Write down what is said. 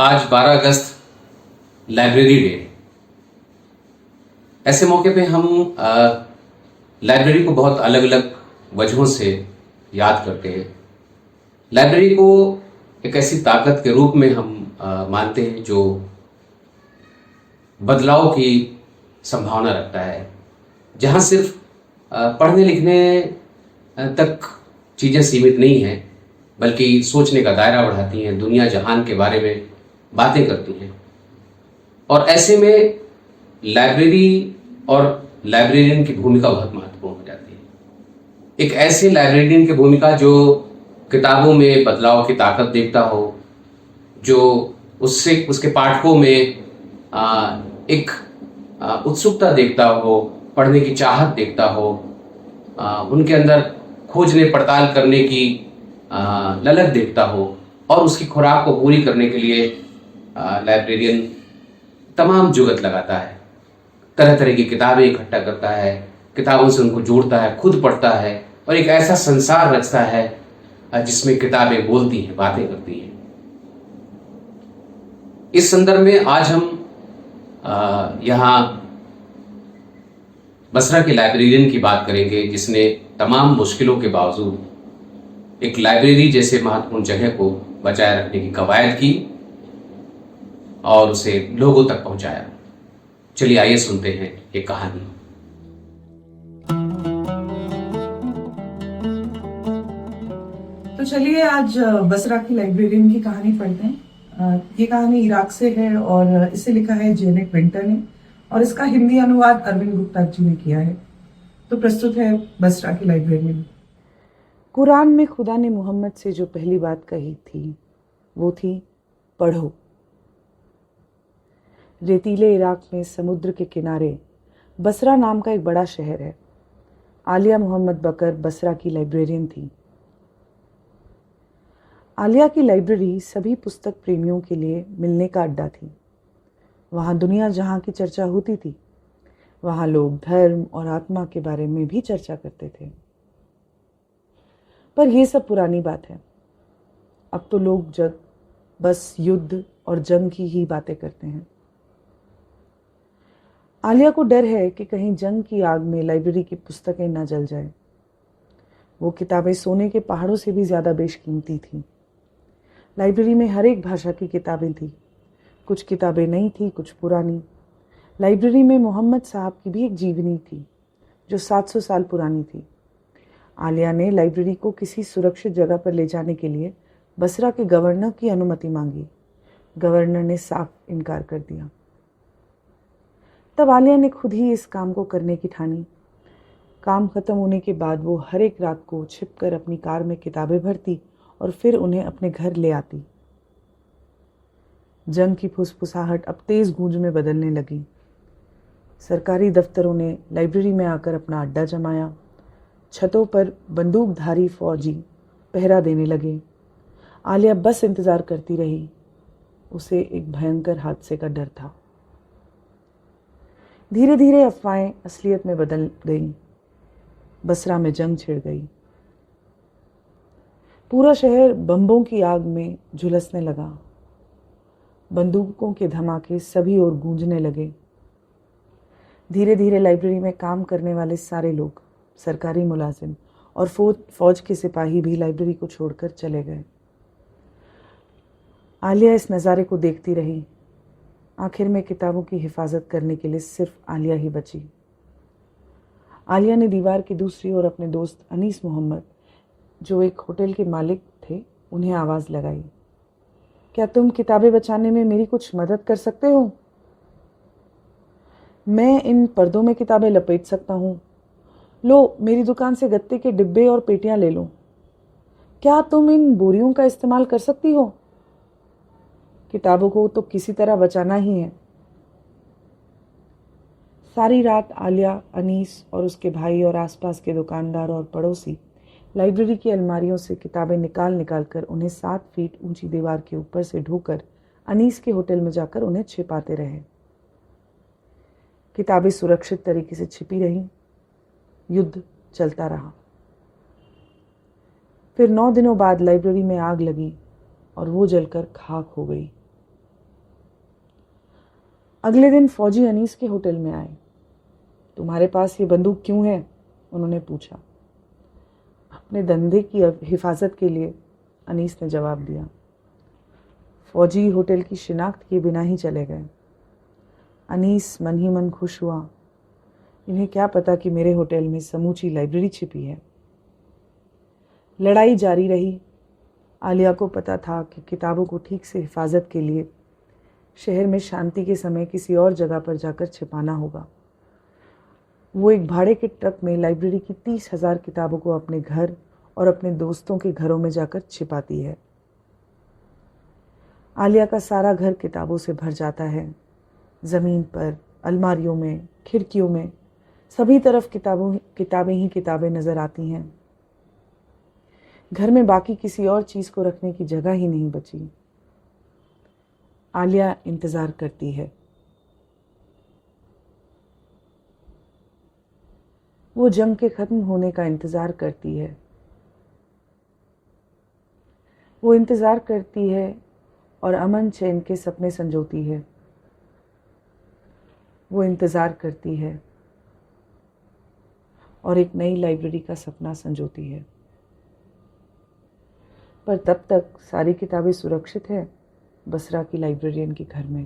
आज 12 अगस्त library day. ऐसे मौके पे हम लाइब्रेरी को बहुत अलग अलग वजहों से याद करते हैं। लाइब्रेरी को एक ऐसी ताकत के रूप में हम मानते हैं जो बदलाव की संभावना रखता है, जहाँ सिर्फ पढ़ने लिखने तक चीज़ें सीमित नहीं हैं, बल्कि सोचने का दायरा बढ़ाती हैं, दुनिया जहान के बारे में बातें करती हैं। और ऐसे में लाइब्रेरी और लाइब्रेरियन की भूमिका बहुत महत्वपूर्ण हो जाती है। एक ऐसे लाइब्रेरियन की भूमिका जो किताबों में बदलाव की ताकत देखता हो, जो उससे उसके पाठकों में एक उत्सुकता देखता हो, पढ़ने की चाहत देखता हो, उनके अंदर खोजने पड़ताल करने की ललक देखता हो, और उसकी खुराक को पूरी करने के लिए लाइब्रेरियन तमाम जुगत लगाता है। तरह तरह की किताबें इकट्ठा करता है, किताबों से उनको जोड़ता है, खुद पढ़ता है और एक ऐसा संसार रचता है जिसमें किताबें बोलती हैं, बातें करती हैं। इस संदर्भ में आज हम यहाँ बसरा के लाइब्रेरियन की बात करेंगे, जिसने तमाम मुश्किलों के बावजूद एक लाइब्रेरी जैसे महत्वपूर्ण जगह को बचाए रखने की कवायद की और उसे लोगों तक पहुंचाया। चलिए आइए सुनते हैं ये कहानी। तो चलिए आज बसरा की लाइब्रेरियन की कहानी पढ़ते हैं। ये कहानी इराक से है और इसे लिखा है जेनेट विंटर ने, और इसका हिंदी अनुवाद अरविंद गुप्ता जी ने किया है। तो प्रस्तुत है बसरा की लाइब्रेरियन। कुरान में खुदा ने मोहम्मद से जो पहली बात कही थी वो थी पढ़ो। रेतीले इराक में समुद्र के किनारे बसरा नाम का एक बड़ा शहर है। आलिया मोहम्मद बकर बसरा की लाइब्रेरियन थी। आलिया की लाइब्रेरी सभी पुस्तक प्रेमियों के लिए मिलने का अड्डा थी। वहाँ दुनिया जहाँ की चर्चा होती थी। वहाँ लोग धर्म और आत्मा के बारे में भी चर्चा करते थे। पर यह सब पुरानी बात है। अब तो लोग बस युद्ध और जंग की ही बातें करते हैं। आलिया को डर है कि कहीं जंग की आग में लाइब्रेरी की पुस्तकें न जल जाए। वो किताबें सोने के पहाड़ों से भी ज़्यादा बेशकीमती थीं। लाइब्रेरी में हर एक भाषा की किताबें थीं। कुछ किताबें नई थी, कुछ पुरानी। लाइब्रेरी में मोहम्मद साहब की भी एक जीवनी थी जो 700 साल पुरानी थी। आलिया ने लाइब्रेरी को किसी सुरक्षित जगह पर ले जाने के लिए बसरा के गवर्नर की अनुमति मांगी। गवर्नर ने साफ इनकार कर दिया। तब आलिया ने खुद ही इस काम को करने की ठानी। काम खत्म होने के बाद वो हर एक रात को छिपकर अपनी कार में किताबें भरती और फिर उन्हें अपने घर ले आती। जंग की फुसफुसाहट अब तेज गूंज में बदलने लगी। सरकारी दफ्तरों ने लाइब्रेरी में आकर अपना अड्डा जमाया। छतों पर बंदूकधारी फौजी पहरा देने लगे। आलिया बस इंतजार करती रही। उसे एक भयंकर हादसे का डर था। धीरे धीरे अफवाहें असलियत में बदल गईं। बसरा में जंग छिड़ गई। पूरा शहर बम्बों की आग में झुलसने लगा। बंदूकों के धमाके सभी ओर गूंजने लगे। धीरे धीरे लाइब्रेरी में काम करने वाले सारे लोग, सरकारी मुलाजिम और फौज के सिपाही भी लाइब्रेरी को छोड़कर चले गए। आलिया इस नज़ारे को देखती रही। आखिर में किताबों की हिफाजत करने के लिए सिर्फ आलिया ही बची। आलिया ने दीवार की दूसरी ओर अपने दोस्त अनीस मोहम्मद, जो एक होटल के मालिक थे, उन्हें आवाज़ लगाई। क्या तुम किताबें बचाने में मेरी कुछ मदद कर सकते हो? मैं इन पर्दों में किताबें लपेट सकता हूँ। लो, मेरी दुकान से गत्ते के डिब्बे और पेटियां ले लो। क्या तुम इन बोरियों का इस्तेमाल कर सकती हो? किताबों को तो किसी तरह बचाना ही है। सारी रात आलिया, अनीस और उसके भाई और आसपास के दुकानदार और पड़ोसी लाइब्रेरी की अलमारियों से किताबें निकाल कर उन्हें 7 फीट ऊंची दीवार के ऊपर से ढोकर अनीस के होटल में जाकर उन्हें छिपाते रहे। किताबें सुरक्षित तरीके से छिपी रहीं। युद्ध चलता रहा। फिर 9 दिनों बाद लाइब्रेरी में आग लगी और वो जलकर खाक हो गई। अगले दिन फौजी अनीस के होटल में आए। तुम्हारे पास ये बंदूक क्यों है? उन्होंने पूछा। अपने धंधे की हिफाजत के लिए, अनीस ने जवाब दिया। फौजी होटल की शिनाख्त किए बिना ही चले गए। अनीस मन ही मन खुश हुआ। इन्हें क्या पता कि मेरे होटल में समूची लाइब्रेरी छिपी है। लड़ाई जारी रही। आलिया को पता था कि किताबों को ठीक से हिफाजत के लिए शहर में शांति के समय किसी और जगह पर जाकर छिपाना होगा। वो एक भाड़े के ट्रक में लाइब्रेरी की 30,000 किताबों को अपने घर और अपने दोस्तों के घरों में जाकर छिपाती है। आलिया का सारा घर किताबों से भर जाता है। ज़मीन पर, अलमारियों में, खिड़कियों में, सभी तरफ किताबें ही किताबें नज़र आती हैं। घर में बाकी किसी और चीज़ को रखने की जगह ही नहीं बची। आलिया इंतज़ार करती है। वो जंग के ख़त्म होने का इंतज़ार करती है। वो इंतज़ार करती है और अमन चैन के सपने संजोती है। वो इंतज़ार करती है और एक नई लाइब्रेरी का सपना संजोती है। पर तब तक सारी किताबें सुरक्षित है बसरा की लाइब्रेरियन के घर में।